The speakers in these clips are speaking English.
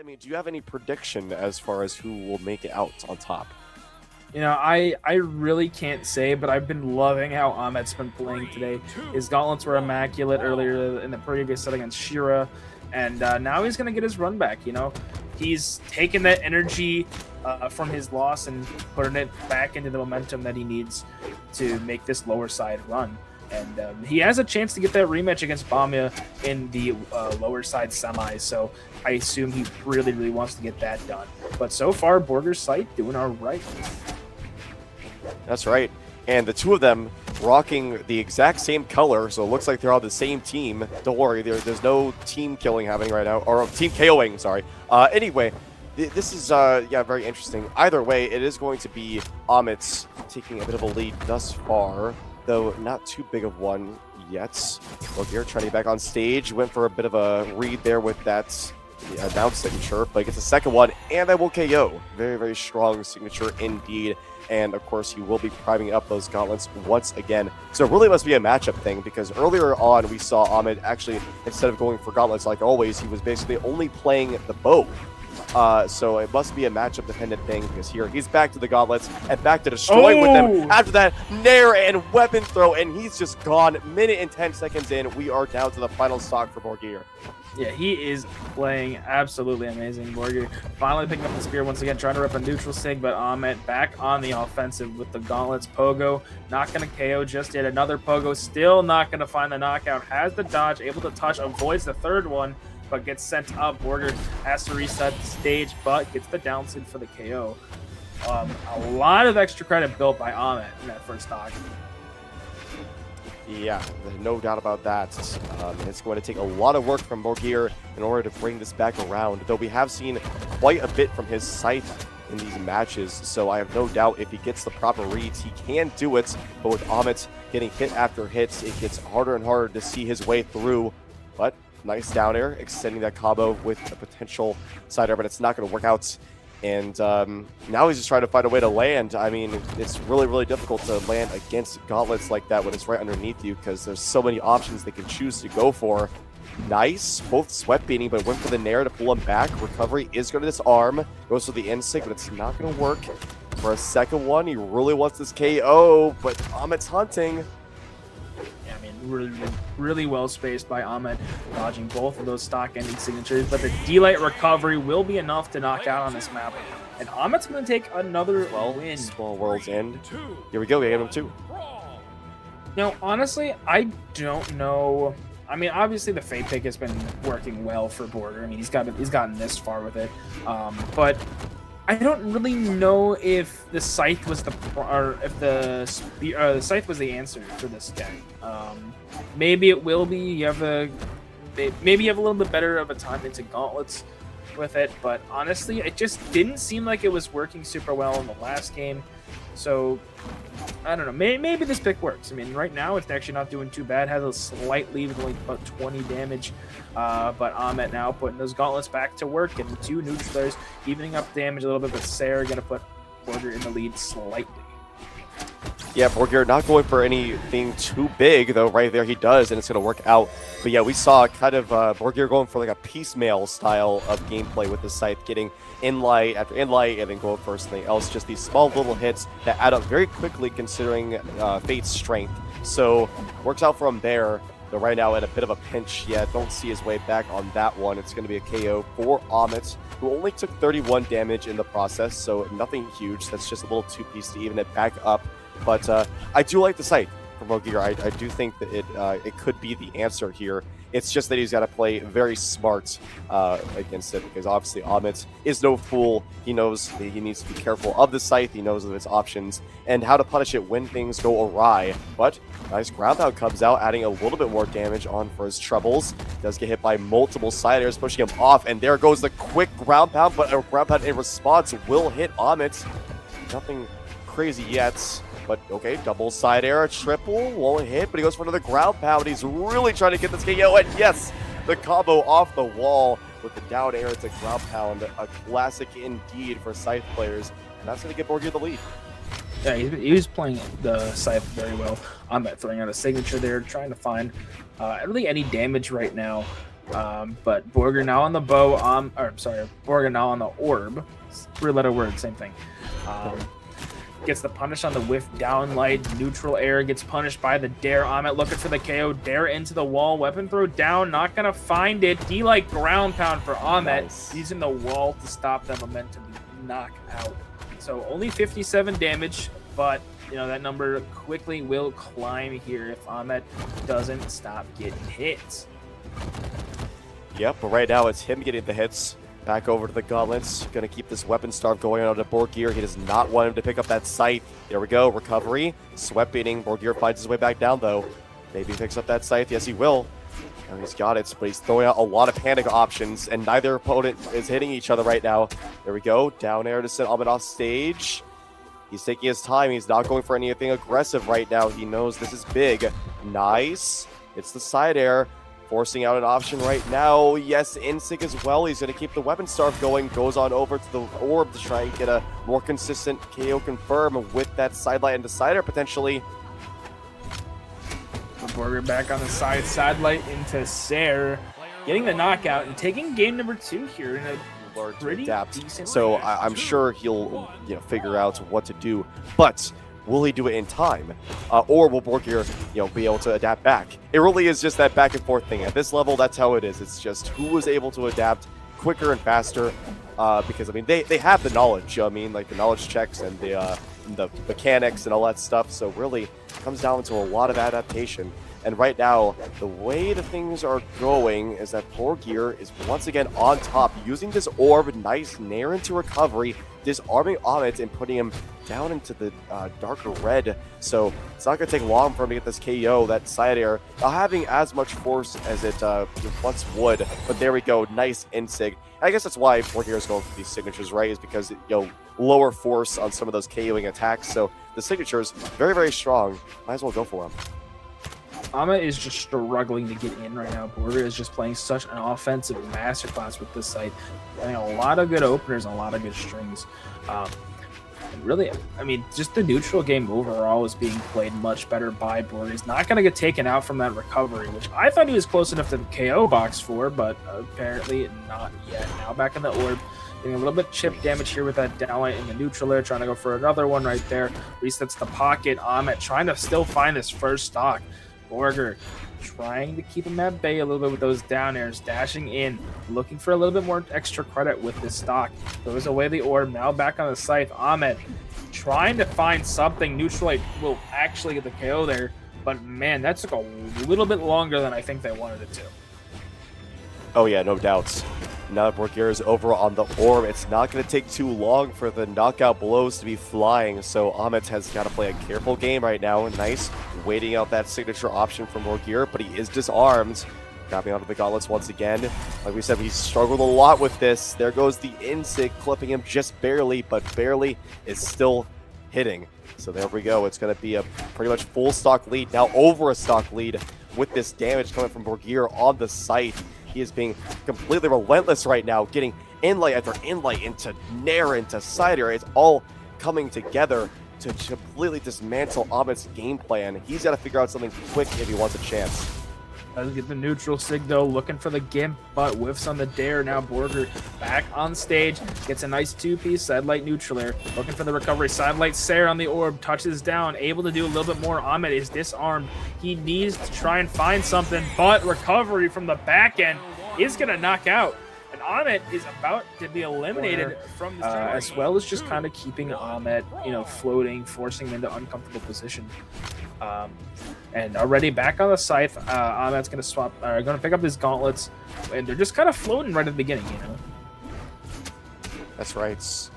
mean, do you have any prediction as far as who will make it out on top? You know, I really can't say, but I've been loving how Ahmet's been playing today. His gauntlets were immaculate earlier in the previous set against Shira, and now he's going to get his run back, you know. He's taken that energy from his loss and putting it back into the momentum that he needs to make this lower side run. And he has a chance to get that rematch against Bamia in the lower side semis, so I assume he really, really wants to get that done. But so far, Borgir's site doing all right. That's right. And the two of them rocking the exact same color, so it looks like they're on the same team. Don't worry, there's no team killing happening right now, or team KOing, sorry. Anyway, this is, yeah, very interesting. Either way, it is going to be Ahmet taking a bit of a lead thus far, though not too big of one yet. Borgir trying to get back on stage, went for a bit of a read there with that announced signature, but gets a second one, and that will KO. Very, very strong signature indeed. And of course, he will be priming up those gauntlets once again. So it really must be a matchup thing, because earlier on we saw Ahmet actually, instead of going for gauntlets like always, he was basically only playing the bow. So it must be a matchup dependent thing, because here he's back to the gauntlets and back to destroying with them. After that, nair and weapon throw, and he's just gone. Minute and 10 seconds in, we are down to the final stock for Borgir. Yeah, he is playing absolutely amazing. Borgir finally picking up the spear once again, trying to rip a neutral sig, but Ahmet back on the offensive with the gauntlets. Pogo not going to KO just yet. Another Pogo still not going to find the knockout. Has the dodge, able to touch, avoids the third one, but gets sent up. Borgir has to reset the stage, but gets the down sig for the KO. A lot of extra credit built by Ahmet in that first stock. Yeah, no doubt about that. It's going to take a lot of work from Borgir in order to bring this back around, though we have seen quite a bit from his scythe in these matches, so I have no doubt if he gets the proper reads, he can do it. But with Ahmet getting hit after hits, it gets harder and harder to see his way through. But nice down air, extending that combo with a potential side air, but it's not going to work out. And now he's just trying to find a way to land. I mean, it's really, really difficult to land against gauntlets like that when it's right underneath you, because there's so many options they can choose to go for. Nice, both sweat beating, but went for the nair to pull him back. Recovery is going to disarm. Goes for the insig, but it's not going to work. For a second one, he really wants this KO, but Ahmet's hunting. Yeah, I mean, really well spaced by Ahmet, dodging both of those stock ending signatures, but the D-Light recovery will be enough to knock out on this map. And Ahmet's going to take another win. Small World's End. Here we go, we get him too. Now, honestly, I don't know. I mean, obviously the Fate pick has been working well for Borgir. I mean, he's gotten this far with it, but I don't really know if the scythe was the scythe was the answer for this guy. Maybe it will be. Maybe you have a little bit better of a time into gauntlets with it, but honestly, it just didn't seem like it was working super well in the last game. So I don't know. Maybe this pick works. I mean, right now it's actually not doing too bad. Has a slight lead with only about 20 damage. But Ahmet now putting those gauntlets back to work, and the two neutralers evening up damage a little bit. But Sarah going to put Borgir in the lead slightly. Yeah, Borgir not going for anything too big, though right there he does, and it's going to work out. But yeah, we saw kind of Borgir going for like a piecemeal style of gameplay with the scythe, getting in-light after in-light, and then going for something else. Just these small little hits that add up very quickly considering Fate's strength. So works out for him there. But right now at a bit of a pinch, yeah, don't see his way back on that one. It's going to be a KO for Ahmet, who only took 31 damage in the process, so nothing huge. That's just a little two-piece to even it back up. But I do like the scythe from Borgir. I do think that it could be the answer here. It's just that he's got to play very smart against it, because obviously Ahmet is no fool. He knows that he needs to be careful of the scythe. He knows of its options and how to punish it when things go awry. But nice ground pound comes out, adding a little bit more damage on for his troubles. Does get hit by multiple side airs, pushing him off, and there goes the quick ground pound, but a ground pound in response will hit Ahmet. Nothing crazy yet. But okay, double side air, triple, won't hit, but he goes for another ground pound. He's really trying to get this KO, and yes, the combo off the wall with the down air to ground pound. A classic indeed for scythe players, and that's going to get Borgir the lead. Yeah, he was playing the scythe very well. Ahmet throwing out a signature there, trying to find really any damage right now But Borgir now on the bow, Borgir now on the orb. 3-letter word, same thing. Gets the punish on the whiff down light. Neutral air gets punished by the dare. Ahmet looking for the KO. Dare into the wall. Weapon throw down. Not going to find it. D-like ground pound for Ahmet. Nice. Using the wall to stop the momentum knockout. So only 57 damage, but you know that number quickly will climb here if Ahmet doesn't stop getting hits. Yep, but right now it's him getting the hits. Back over to the gauntlets. Going to keep this weapon starve going on to Borgir. He does not want him to pick up that scythe. There we go. Recovery. Sweat beating. Borgir finds his way back down, though. Maybe he picks up that scythe. Yes, he will. And he's got it, but he's throwing out a lot of panic options, and neither opponent is hitting each other right now. There we go. Down air to send Ahmet off stage. He's taking his time. He's not going for anything aggressive right now. He knows this is big. Nice. It's the side air. Forcing out an option right now. Yes, Insig as well. He's going to keep the weapon starve going. Goes on over to the orb to try and get a more consistent KO confirm with that sidelight and decider potentially. Borgir back on the side light into Sair, getting the knockout and taking game number 2 here in a pretty decent. So I'm sure he'll figure out what to do, but will he do it in time, or will Borgir be able to adapt back? It really is just that back and forth thing. At this level, that's how it is. It's just who was able to adapt quicker and faster, because I mean they have the knowledge. I mean, like the knowledge checks and the mechanics and all that stuff. So really, it comes down to a lot of adaptation. And right now, the way the things are going is that Borgir is once again on top, using this orb, nice nair into recovery, disarming Ahmet and putting him down into the darker red. So it's not going to take long for him to get this KO, that side air, not having as much force as it once would. But there we go, nice Insig. And I guess that's why Borgir is going for these signatures, right? Is because lower force on some of those KOing attacks. So the signatures, very, very strong. Might as well go for them. Ahmet is just struggling to get in right now. Borgir is just playing such an offensive masterclass with this site. Playing a lot of good openers and a lot of good strings. And really, I mean, just the neutral game overall is being played much better by Borgir. He's not going to get taken out from that recovery, which I thought he was close enough to the KO box for, but apparently not yet. Now back in the orb. Getting a little bit chip damage here with that downlight in the neutral air, trying to go for another one right there. Resets the pocket. Ahmet trying to still find this first stock. Borgir trying to keep him at bay a little bit with those down airs, dashing in, looking for a little bit more extra credit with this stock. Throws away the orb, now back on the scythe. Ahmet trying to find something. Neutralite will actually get the KO there, but man, that took a little bit longer than I think they wanted it to. Oh yeah, no doubts. Now that Borgir is over on the orb, it's not going to take too long for the knockout blows to be flying, so Ahmet has got to play a careful game right now. Nice, waiting out that signature option from Borgir, but he is disarmed. Grabbing onto the gauntlets once again. Like we said, he struggled a lot with this. There goes the Insig, clipping him just barely, but barely is still hitting. So there we go. It's going to be a pretty much full stock lead, now over a stock lead with this damage coming from Borgir on the site. He is being completely relentless right now, getting inlight after inlight into nair, into side air. It's all coming together to completely dismantle Ahmet's game plan. He's got to figure out something quick if he wants a chance. Does get the neutral sig though, looking for the gimp, but whiffs on the dare. Now Borgir back on stage, gets a nice 2-piece sidelight neutral air, looking for the recovery. Sidelight Sair on the orb, touches down, able to do a little bit more. Ahmet is disarmed. He needs to try and find something, but recovery from the back end is going to knock out. And Ahmet is about to be eliminated from this tournament, as well as just kind of keeping Ahmet, floating, forcing him into uncomfortable position. And already back on the scythe, Ahmet's going to pick up his gauntlets, and they're just kind of floating right at the beginning, That's right.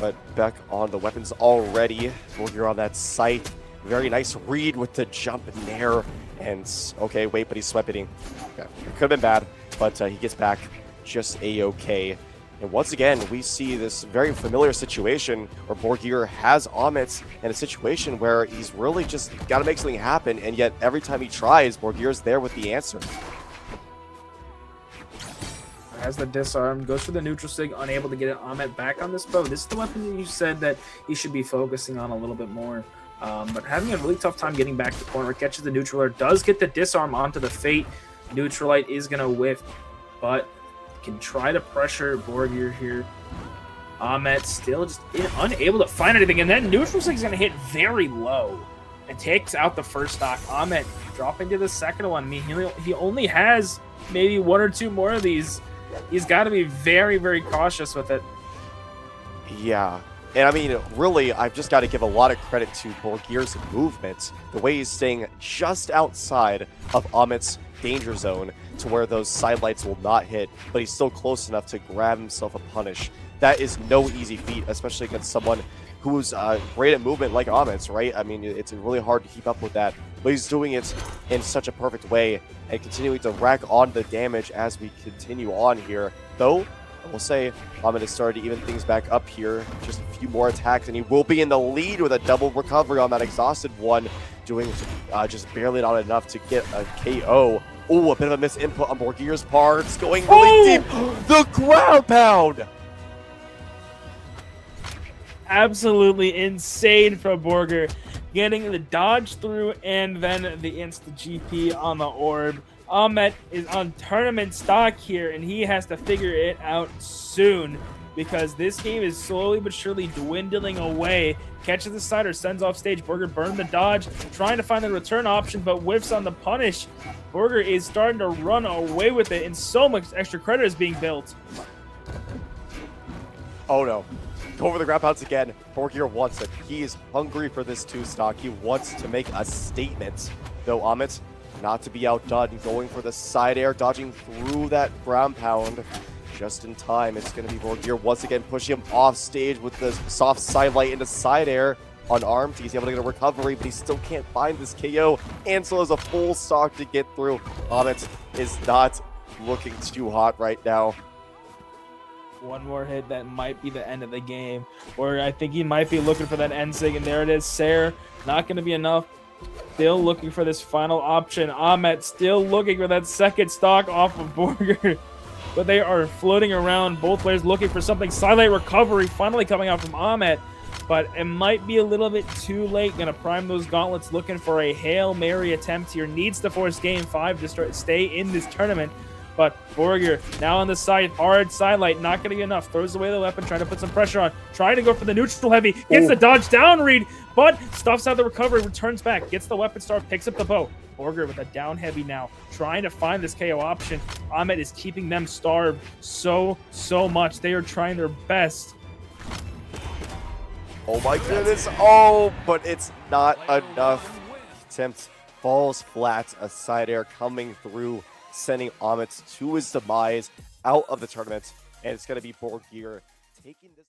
But back on the weapons already. Borgir on that scythe. Very nice read with the jump and nair. And okay, wait, but he's sweat beating. Okay. It could have been bad, but he gets back just a-okay. And once again, we see this very familiar situation where Borgir has Ahmet in a situation where he's really just got to make something happen, and yet every time he tries, Borgir's there with the answer. Has the disarm, goes for the neutral sig, unable to get Ahmet back on this bow. This is the weapon that you said that he should be focusing on a little bit more. But having a really tough time getting back to the corner, catches the neutral air, does get the disarm onto the Fate. Neutralite is going to whiff. but can try to pressure Borgir here. Ahmet still just unable to find anything, and then neutral stick is going to hit very low and takes out the first stock. Ahmet dropping to the second one. I mean, he only has maybe 1 or 2 more of these. He's got to be very, very cautious with it. Yeah. And I mean, really, I've just got to give a lot of credit to Borgir's movement. The way he's staying just outside of Ahmet's danger zone to where those side lights will not hit, but he's still close enough to grab himself a punish. That is no easy feat, especially against someone who's great at movement like Ahmet's, right? I mean, it's really hard to keep up with that, but he's doing it in such a perfect way and continuing to rack on the damage as we continue on here. Though, I will say, Ahmet has started to even things back up here. Just a few more attacks, and he will be in the lead with a double recovery on that exhausted one, doing just barely not enough to get a KO. Oh, a bit of a misinput on Borgir's part. It's going really deep. The ground pound! Absolutely insane from Borgir. Getting the dodge through and then the insta-GP on the orb. Ahmet is on tournament stock here, and he has to figure it out soon because this game is slowly but surely dwindling away. Catches the sider, sends off stage. Borgir burned the dodge, trying to find the return option, but whiffs on the punish. Borgir is starting to run away with it, and so much extra credit is being built. Oh no. Go for the grab pounds again. Borgir wants it. He is hungry for this 2 stock. He wants to make a statement. Though Ahmet, not to be outdone, going for the side air, dodging through that ground pound. Just in time. It's going to be Borgir once again pushing him off stage with the soft side light into side air. Unarmed, he's able to get a recovery, but he still can't find this KO. And so has a full stock to get through. Ahmet is not looking too hot right now. One more hit, that might be the end of the game. Or I think he might be looking for that end sig, and there it is. Sair, not going to be enough. Still looking for this final option. Ahmet still looking for that second stock off of Borgir. But they are floating around, both players looking for something. Silent recovery finally coming out from Ahmet. But it might be a little bit too late. Going to prime those gauntlets, looking for a Hail Mary attempt here. Needs to force game 5 to stay in this tournament. But Borgir now on the side, hard sidelight, not going to be enough. Throws away the weapon, trying to put some pressure on. Trying to go for the neutral heavy. Gets the dodge down read, but stuffs out the recovery, returns back. Gets the weapon star, picks up the bow. Borgir with a down heavy now, trying to find this KO option. Ahmet is keeping them starved so much. They are trying their best. Oh my goodness. Oh, but it's not enough. Attempt falls flat. A side air coming through, sending Ahmet to his demise out of the tournament. And it's going to be Borgir taking this.